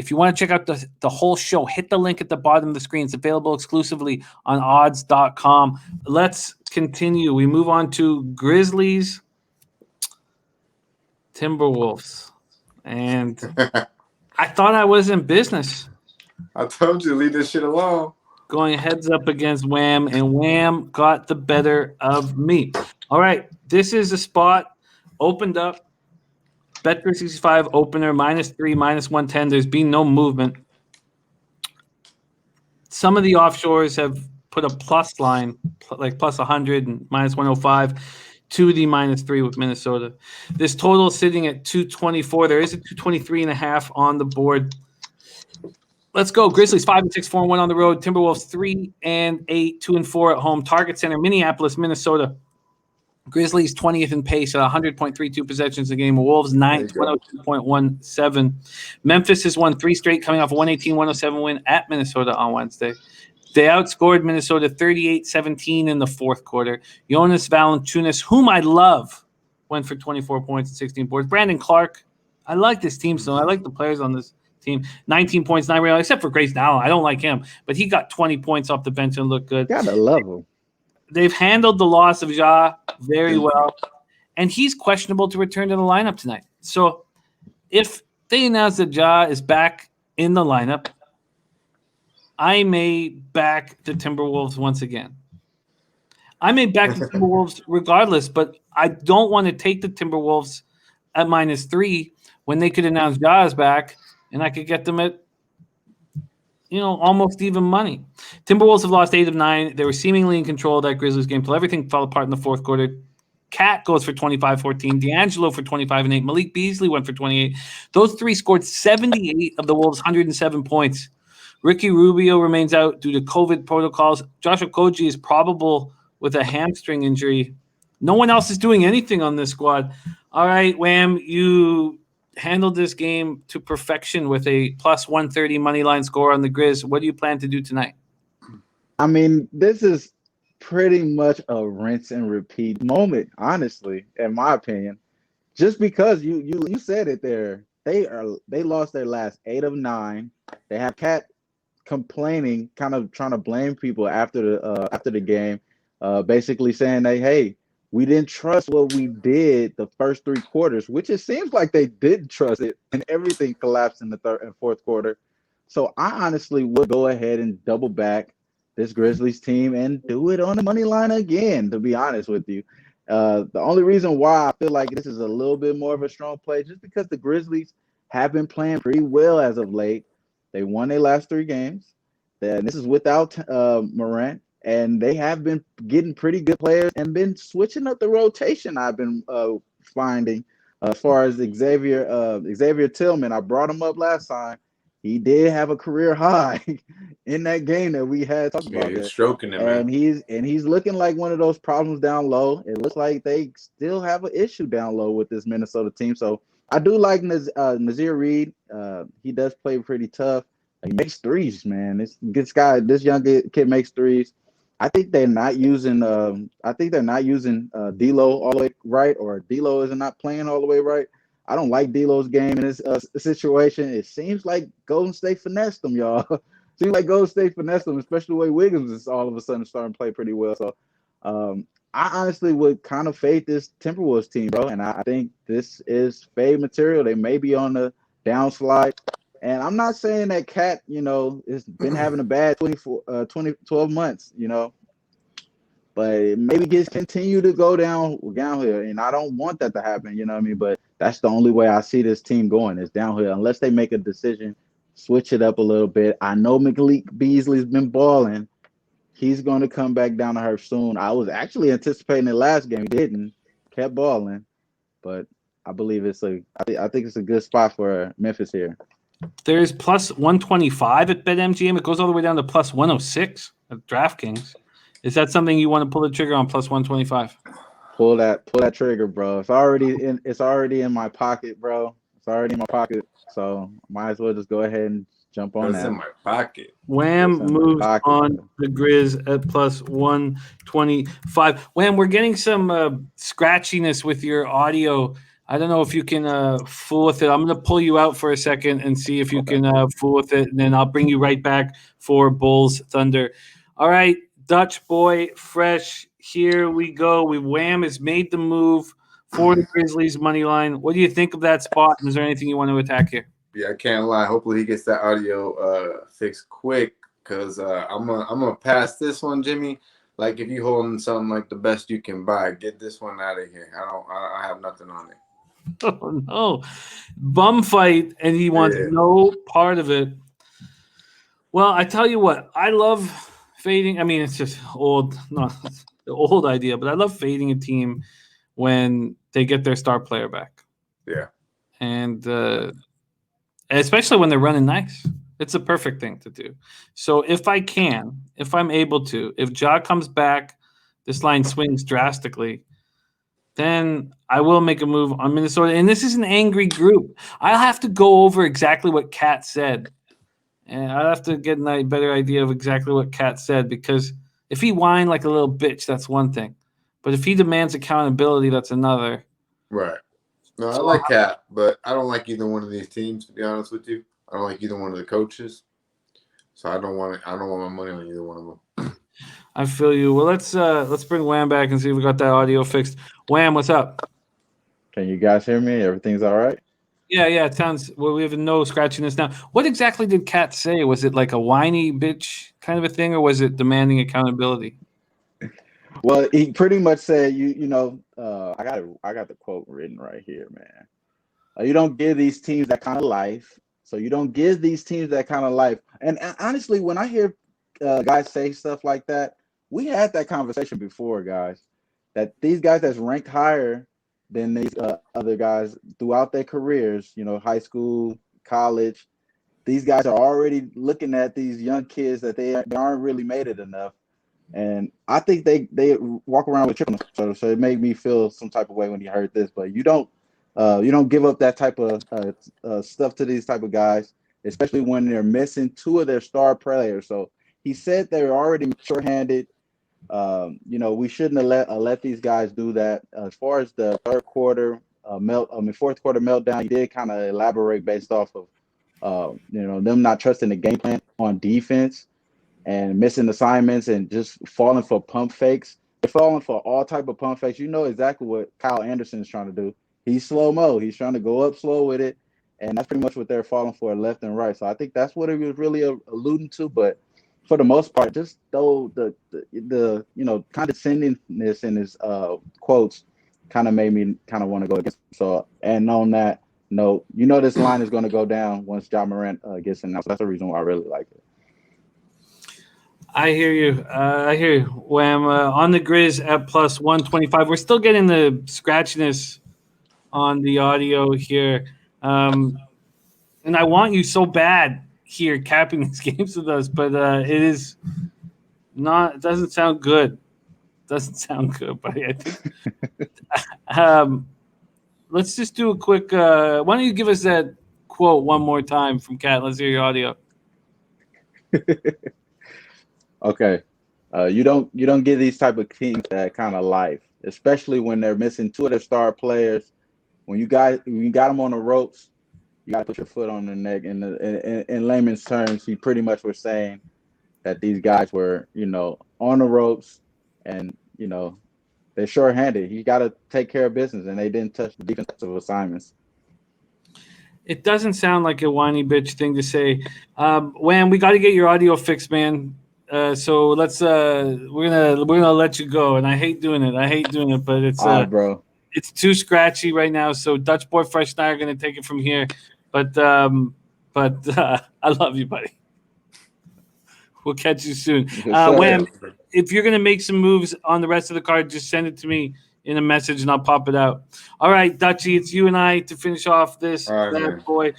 If you want to check out the whole show, hit the link at the bottom of the screen. It's available exclusively on odds.com. Let's continue. We move on to Grizzlies, Timberwolves. And I thought I was in business. I told you, leave this shit alone. Going heads up against Wham, and Wham got the better of me. All right, this is a spot opened up. Bet365 opener, -3, -110. There's been no movement. Some of the offshores have put a plus line, like plus 100 and -105, to the -3 with Minnesota. This total is sitting at 224. There is a 223.5 on the board. Let's go. Grizzlies 5-6, 4-1 on the road. Timberwolves 3-8, 2-4 at home. Target center, Minneapolis, Minnesota. Grizzlies 20th in pace at 100.32 possessions a game. Wolves 9th, 102.17. Memphis has won 3 straight, coming off a 118-107 win at Minnesota on Wednesday. They outscored Minnesota 38-17 in the fourth quarter. Jonas Valanciunas, whom I love, went for 24 points and 16 boards. Brandon Clark, I like this team, so I like the players on this team. 19 points, 9 rebounds, except for Grayson Allen. I don't like him, but he got 20 points off the bench and looked good. Gotta love him. They've handled the loss of Ja very well, and he's questionable to return to the lineup tonight. So if they announce that Ja is back in the lineup, I may back the Timberwolves once again. I may back the Timberwolves regardless, but I don't want to take the Timberwolves at -3 when they could announce Ja is back, and I could get them at almost even money. Timberwolves have lost 8 of 9. They were seemingly in control of that Grizzlies game until everything fell apart in the fourth quarter. Cat goes for 25-14. D'Angelo for 25 and 8. Malik Beasley went for 28. Those three scored 78 of the Wolves' 107 points. Ricky Rubio remains out due to COVID protocols. Josh Okogie is probable with a hamstring injury. No one else is doing anything on this squad. All right, Wham, you handled this game to perfection with a plus 130 money line score on the Grizz. What do you plan to do tonight? I mean, this is pretty much a rinse and repeat moment, honestly, in my opinion. Just because you said it there, they lost their last 8 of 9. They have Cat complaining, kind of trying to blame people after the game, basically saying that, hey, we didn't trust what we did the first 3 quarters, which it seems like they did trust it, and everything collapsed in the third and fourth quarter. So I honestly would go ahead and double back this Grizzlies team and do it on the money line again, to be honest with you. The only reason why I feel like this is a little bit more of a strong play, just because the Grizzlies have been playing pretty well as of late. They won their last 3 games. And this is without Morant. And they have been getting pretty good players and been switching up the rotation. I've been finding as far as Xavier Tillman. I brought him up last time. He did have a career high in that game that we had talked about. He's stroking him, and he's looking like one of those problems down low. It looks like they still have an issue down low with this Minnesota team. So I do like Nazir Reed. He does play pretty tough. He makes threes, man. This young kid makes threes. I think they're not using D'Lo all the way right, or D'Lo is not playing all the way right. I don't like D'Lo's game in this situation. It seems like Golden State finessed them, y'all. Seems like Golden State finessed them, especially the way Wiggins is all of a sudden starting to play pretty well. So I honestly would kind of fade this Timberwolves team, bro. And I think this is fade material. They may be on the downslide. And I'm not saying that Cat, has been having a bad 12 months, but maybe just continue to go downhill. And I don't want that to happen, you know what I mean? But that's the only way I see this team going is downhill, unless they make a decision, switch it up a little bit. I know Malik Beasley's been balling. He's going to come back down to earth soon. I was actually anticipating the last game. He didn't, kept balling. But I believe I think it's a good spot for Memphis here. There's plus 125 at BetMGM. It goes all the way down to plus 106 at DraftKings. Is that something you want to pull the trigger on plus 125? Pull that trigger, bro. It's already in my pocket, bro. It's already in my pocket. So might as well just go ahead and jump on that. It's in my pocket. Wham moves on the Grizz at plus 125. Wham, we're getting some scratchiness with your audio. I don't know if you can fool with it. I'm going to pull you out for a second and see if you can fool with it, and then I'll bring you right back for Bulls Thunder. All right, Dutch boy, fresh. Here we go. Wham has made the move for the Grizzlies money line. What do you think of that spot? And is there anything you want to attack here? Yeah, I can't lie. Hopefully he gets that audio fixed quick, because I'm gonna pass this one, Jimmy. Like, if you holding something like the best you can buy, get this one out of here. I have nothing on it. Oh no, bum fight, and he wants no part of it. Well, I tell you what, I love fading. I mean, it's just not the old idea, but I love fading a team when they get their star player back. Yeah, and especially when they're running nice, it's a perfect thing to do. So if I'm able to, if Ja comes back, this line swings drastically, then I will make a move on Minnesota. And this is an angry group. I'll have to go over exactly what Kat said. And I'll have to get a better idea of exactly what Kat said, because if he whined like a little bitch, that's one thing. But if he demands accountability, that's another. Right. No, I like Kat, but I don't like either one of these teams, to be honest with you. I don't like either one of the coaches. So I don't want my money on either one of them. I feel you. Well, let's bring Wham back and see if we got that audio fixed. Wham, what's up? Can you guys hear me? Everything's all right? Yeah. It sounds. Well, we have no scratchiness now. What exactly did Kat say? Was it like a whiny bitch kind of a thing, or was it demanding accountability? Well, he pretty much said, I got the quote written right here, man. You don't give these teams that kind of life. So you don't give these teams that kind of life. And honestly, when I hear guys say stuff like that, we had that conversation before, guys, that these guys that's ranked higher than these other guys throughout their careers, high school, college, these guys are already looking at these young kids that they aren't really made it enough. And I think they walk around with chicken. So it made me feel some type of way when he heard this. But you don't give up that type of stuff to these type of guys, especially when they're missing two of their star players. So he said they're already shorthanded. We shouldn't have let these guys do that. As far as the fourth quarter meltdown, he did kind of elaborate based off of them not trusting the game plan on defense and missing assignments and just falling for pump fakes. They're falling for all type of pump fakes. You know exactly what Kyle Anderson is trying to do. He's slow-mo. He's trying to go up slow with it, and that's pretty much what they're falling for left and right. So I think that's what he was really alluding to. But for the most part, just though the condescendingness in his quotes kind of made me kind of want to go against him. So, and on that note, this line is going to go down once Ja Morant gets in. So that's the reason why I really like it. I hear you. Wham, on the Grizz at plus 125. We're still getting the scratchiness on the audio here. And I want you so bad here capping these games with us, but it doesn't sound good. Buddy. I think let's just do a quick why don't you give us that quote one more time from Kat? Let's hear your audio. Okay. You don't give these type of teams that kind of life, especially when they're missing two of their star players. When you got them on the ropes, you got to put your foot on their neck. In layman's terms, he pretty much was saying that these guys were, on the ropes, and they're shorthanded. You got to take care of business, and they didn't touch the defensive assignments. It doesn't sound like a whiny bitch thing to say. Wham, we got to get your audio fixed, man. So let's we're gonna let you go, and I hate doing it, but it's bro, it's too scratchy right now. So Dutch Boy Fresh and I are gonna take it from here. But I love you, buddy. We'll catch you soon. Wham, if you're gonna make some moves on the rest of the card, just send it to me in a message and I'll pop it out. All right, Dutchy, it's you and I to finish off this bad boy.